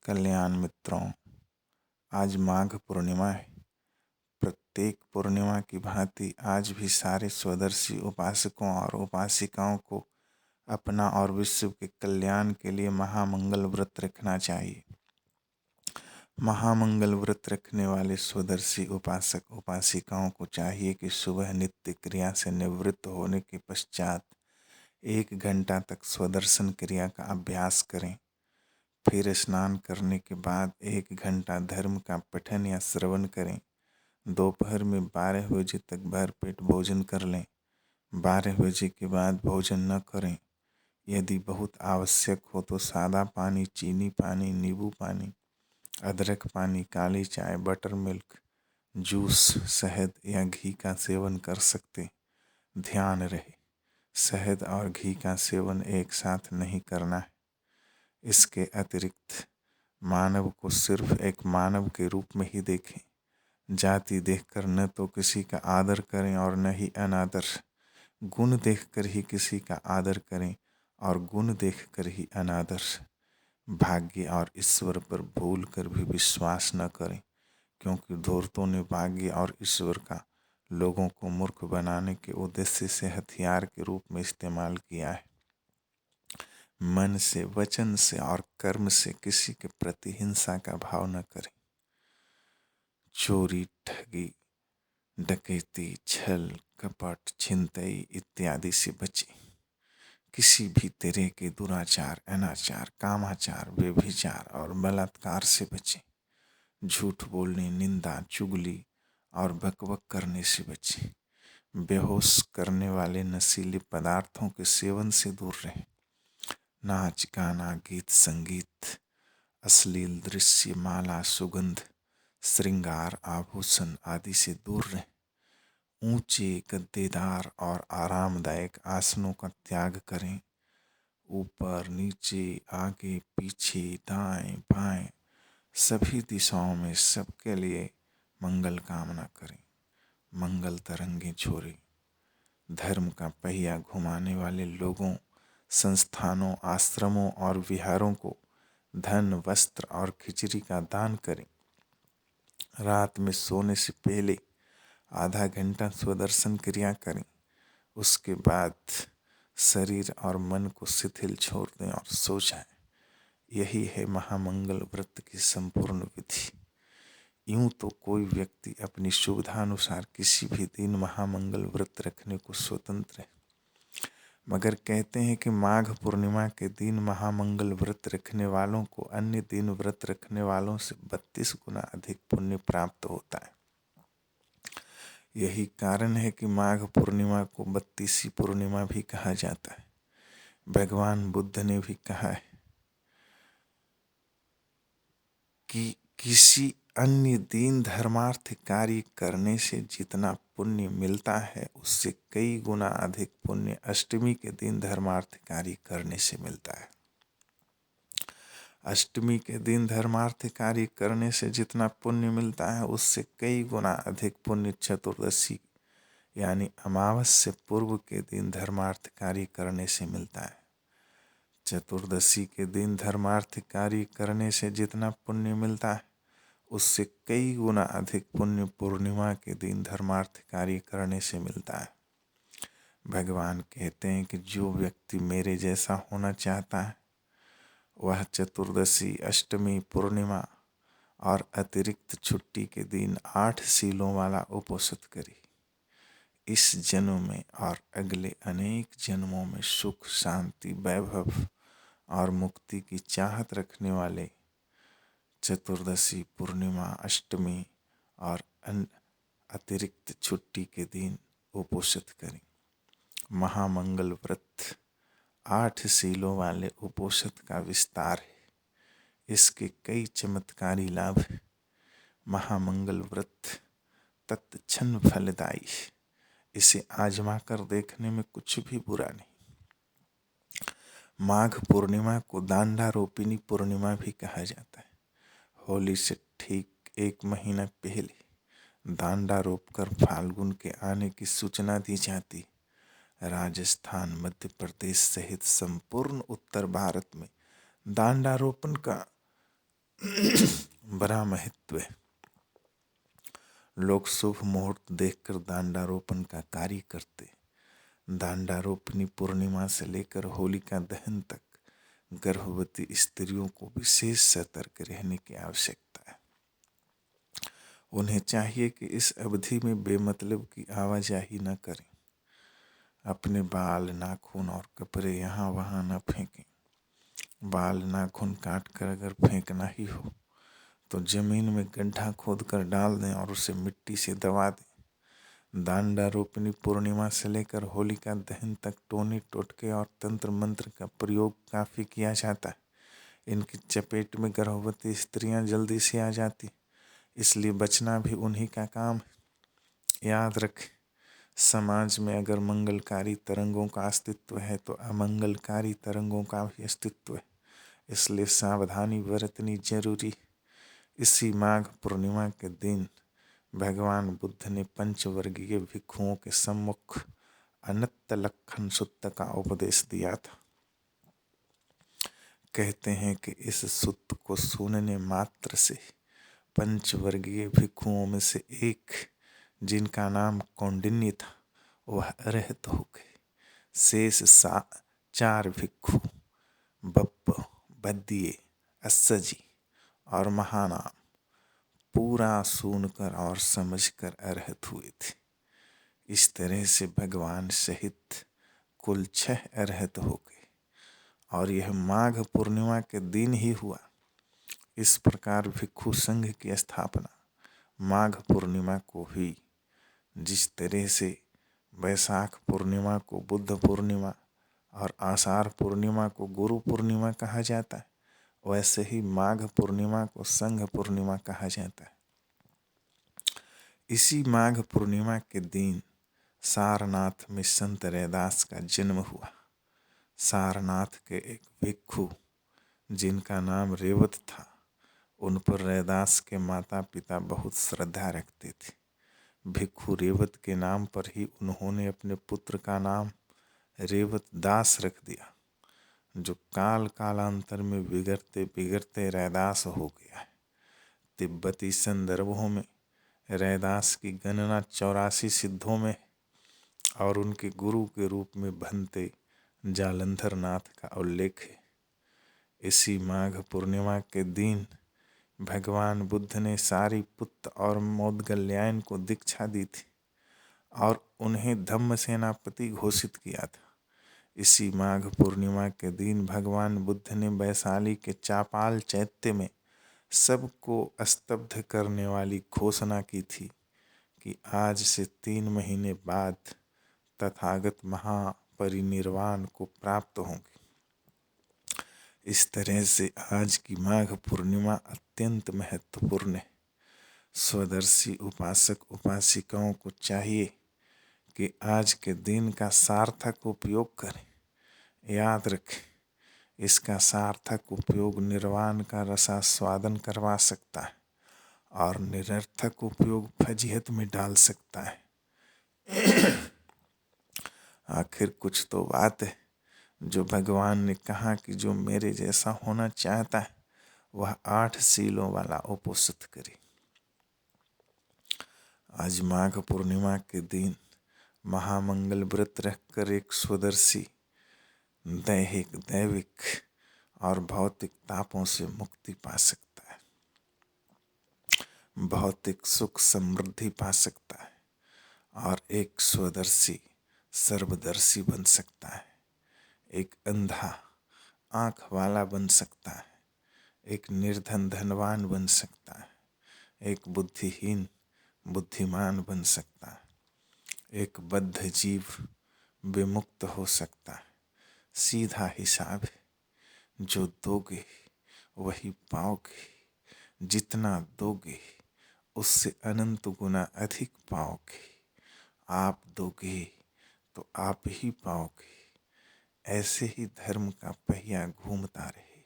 कल्याण मित्रों, आज माघ पूर्णिमा है। प्रत्येक पूर्णिमा की भांति आज भी सारे स्वदर्शी उपासकों और उपासिकाओं को अपना और विश्व के कल्याण के लिए महामंगल व्रत रखना चाहिए। महामंगल व्रत रखने वाले स्वदर्शी उपासक उपासिकाओं को चाहिए कि सुबह नित्य क्रिया से निवृत्त होने के पश्चात 1 घंटा तक स्वदर्शन क्रिया का अभ्यास करें। फिर स्नान करने के बाद 1 घंटा धर्म का पठन या श्रवण करें। दोपहर में 12 बजे तक भरपेट भोजन कर लें। 12 बजे के बाद भोजन न करें। यदि बहुत आवश्यक हो तो सादा पानी, चीनी पानी, नींबू पानी, अदरक पानी, काली चाय, बटर मिल्क, जूस, शहद या घी का सेवन कर सकते। ध्यान रहे, शहद और घी का सेवन एक साथ नहीं करना है। इसके अतिरिक्त मानव को सिर्फ एक मानव के रूप में ही देखें। जाति देखकर न तो किसी का आदर करें और न ही अनादर। गुण देखकर ही किसी का आदर करें और गुण देखकर ही अनादर। भाग्य और ईश्वर पर भूल कर भी विश्वास न करें, क्योंकि धूर्तों ने भाग्य और ईश्वर का लोगों को मूर्ख बनाने के उद्देश्य से हथियार के रूप में इस्तेमाल किया है। मन से, वचन से और कर्म से किसी के प्रति हिंसा का भाव न करें। चोरी, ठगी, डकैती, छल, कपट, छिनतई इत्यादि से बचें। किसी भी तरह के दुराचार, अनाचार, कामाचार, व्यभिचार और बलात्कार से बचें। झूठ बोलने, निंदा, चुगली और बकबक करने से बचें। बेहोश करने वाले नशीले पदार्थों के सेवन से दूर रहें। नाच, गाना, गीत, संगीत, अश्लील दृश्य, माला, सुगंध, श्रृंगार, आभूषण आदि से दूर रहें। ऊंचे, गद्देदार और आरामदायक आसनों का त्याग करें। ऊपर, नीचे, आगे, पीछे, दाएं, बाएं सभी दिशाओं में सबके लिए मंगल कामना करें। मंगल तरंगे छोड़ें। धर्म का पहिया घुमाने वाले लोगों, संस्थानों, आश्रमों और विहारों को धन, वस्त्र और खिचड़ी का दान करें। रात में सोने से पहले आधा घंटा स्वदर्शन क्रिया करें। उसके बाद शरीर और मन को शिथिल छोड़ दें और सो जाएं। यही है महामंगल व्रत की संपूर्ण विधि। यूं तो कोई व्यक्ति अपनी सुविधानुसार किसी भी दिन महामंगल व्रत रखने को स्वतंत्र है, मगर कहते हैं कि माघ पूर्णिमा के दिन महामंगल व्रत रखने वालों को अन्य दिन व्रत रखने वालों से 32 गुना अधिक पुण्य प्राप्त होता है। यही कारण है कि माघ पूर्णिमा को 32वीं पूर्णिमा भी कहा जाता है। भगवान बुद्ध ने भी कहा है कि किसी अन्य दिन धर्मार्थ कार्य करने से जितना पुण्य मिलता है, उससे कई गुना अधिक पुण्य अष्टमी के दिन धर्मार्थ कार्य करने से मिलता है। अष्टमी के दिन धर्मार्थ कार्य करने से जितना पुण्य मिलता है, उससे कई गुना अधिक पुण्य चतुर्दशी यानी अमावस्या पूर्व के दिन धर्मार्थ कार्य करने से मिलता है। चतुर्दशी के दिन धर्मार्थ कार्य करने से जितना पुण्य मिलता है, उससे कई गुना अधिक पुण्य पूर्णिमा के दिन धर्मार्थ कार्य करने से मिलता है। भगवान कहते हैं कि जो व्यक्ति मेरे जैसा होना चाहता है, वह चतुर्दशी, अष्टमी, पूर्णिमा और अतिरिक्त छुट्टी के दिन 8 सीलों वाला उपोषित करे। इस जन्म में और अगले अनेक जन्मों में सुख, शांति, वैभव और मुक्ति की चाहत रखने वाले चतुर्दशी, पूर्णिमा, अष्टमी और अतिरिक्त छुट्टी के दिन उपोषित करें। महामंगल व्रत 8 सीलों वाले उपोषित का विस्तार है। इसके कई चमत्कारी लाभ हैं। महामंगल व्रत तत्क्षण फलदायी है। इसे आजमा कर देखने में कुछ भी बुरा नहीं। माघ पूर्णिमा को दांडारोपिणी पूर्णिमा भी कहा जाता है। होली से ठीक 1 महीना पहले दांडा रोप कर फाल्गुन के आने की सूचना दी जाती। राजस्थान, मध्य प्रदेश सहित संपूर्ण उत्तर भारत में दांडारोपण का बड़ा महत्व है। लोग शुभ मुहूर्त देखकर दांडारोपण का कार्य करते। दांडारोपणी पूर्णिमा से लेकर होलिका दहन तक गर्भवती स्त्रियों को विशेष सतर्क रहने की आवश्यकता है। उन्हें चाहिए कि इस अवधि में बेमतलब की आवाजाही न करें। अपने बाल, नाखून और कपड़े यहाँ वहाँ न फेंकें। बाल, नाखून काट कर अगर फेंकना ही हो तो जमीन में गड्ढा खोद कर डाल दें और उसे मिट्टी से दबा दें। दांडारोपणी पूर्णिमा से लेकर होलिका दहन तक टोने टोटके और तंत्र मंत्र का प्रयोग काफ़ी किया जाता है। इनकी चपेट में गर्भवती स्त्रियां जल्दी से आ जाती, इसलिए बचना भी उन्हीं का काम है। याद रखें, समाज में अगर मंगलकारी तरंगों का अस्तित्व है तो अमंगलकारी तरंगों का भी अस्तित्व है, इसलिए सावधानी बरतनी जरूरी। इसी माघ पूर्णिमा के दिन भगवान बुद्ध ने पंचवर्गीय भिक्षुओं के सम्मुख अनंत लक्षण सूत्र का उपदेश दिया था। कहते हैं कि इस सूत्र को सुनने मात्र से पंचवर्गीय भिक्षुओं में से एक, जिनका नाम कौंडिन्य था, वह अरहत हो गए। शेष 4 भिक्षु बप्प, बद्ये, अस्सजी और महानाम पूरा सुनकर और समझकर अरहत हुए थे। इस तरह से भगवान सहित कुल 6 अरहत हो गए और यह माघ पूर्णिमा के दिन ही हुआ। इस प्रकार भिक्षु संघ की स्थापना माघ पूर्णिमा को हुई। जिस तरह से वैशाख पूर्णिमा को बुद्ध पूर्णिमा और आषाढ़ पूर्णिमा को गुरु पूर्णिमा कहा जाता है, वैसे ही माघ पूर्णिमा को संघ पूर्णिमा कहा जाता है। इसी माघ पूर्णिमा के दिन सारनाथ में संत रैदास का जन्म हुआ। सारनाथ के एक भिक्षु जिनका नाम रेवत था, उन पर रैदास के माता पिता बहुत श्रद्धा रखते थे। भिक्षु रेवत के नाम पर ही उन्होंने अपने पुत्र का नाम रेवत दास रख दिया, जो कालांतर में बिगड़ते बिगड़ते रैदास हो गया है। तिब्बती संदर्भों में रैदास की गणना 84 सिद्धों में और उनके गुरु के रूप में भंते जालंधर नाथ का उल्लेख है। इसी माघ पूर्णिमा के दिन भगवान बुद्ध ने सारिपुत्त और मोदगल्यायन को दीक्षा दी थी और उन्हें धम्म सेनापति घोषित किया था। इसी माघ पूर्णिमा के दिन भगवान बुद्ध ने वैशाली के चापाल चैत्य में सबको स्तब्ध करने वाली घोषणा की थी कि आज से 3 महीने बाद तथागत महापरिनिर्वाण को प्राप्त होंगे। इस तरह से आज की माघ पूर्णिमा अत्यंत महत्वपूर्ण है। स्वदर्शी उपासक उपासिकाओं को चाहिए कि आज के दिन का सार्थक उपयोग करें। याद रखें, इसका सार्थक उपयोग निर्वाण का रसास्वादन करवा सकता है और निरर्थक उपयोग फजीहत में डाल सकता है। आखिर कुछ तो बात है जो भगवान ने कहा कि जो मेरे जैसा होना चाहता है वह 8 सीलों वाला उपोषित करे। आज माघ पूर्णिमा के दिन महामंगल व्रत रखकर एक स्वदर्शी दैहिक, दैविक और भौतिक तापों से मुक्ति पा सकता है, भौतिक सुख समृद्धि पा सकता है और एक स्वदर्शी सर्वदर्शी बन सकता है। एक अंधा आँख वाला बन सकता है, एक निर्धन धनवान बन सकता है, एक बुद्धिहीन बुद्धिमान बन सकता है, एक बद्ध जीव विमुक्त हो सकता है। सीधा हिसाब है, जो दोगे वही पाओगे, जितना दोगे उससे अनंत गुना अधिक पाओगे। आप दोगे तो आप ही पाओगे। ऐसे ही धर्म का पहिया घूमता रहे,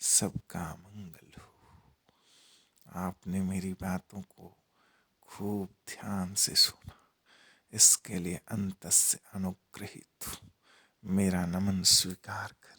सबका मंगल हो। आपने मेरी बातों को खूब ध्यान से सुना, इसके लिए अंतस से अनुग्रहित हूँ। मेरा नमन स्वीकार करें।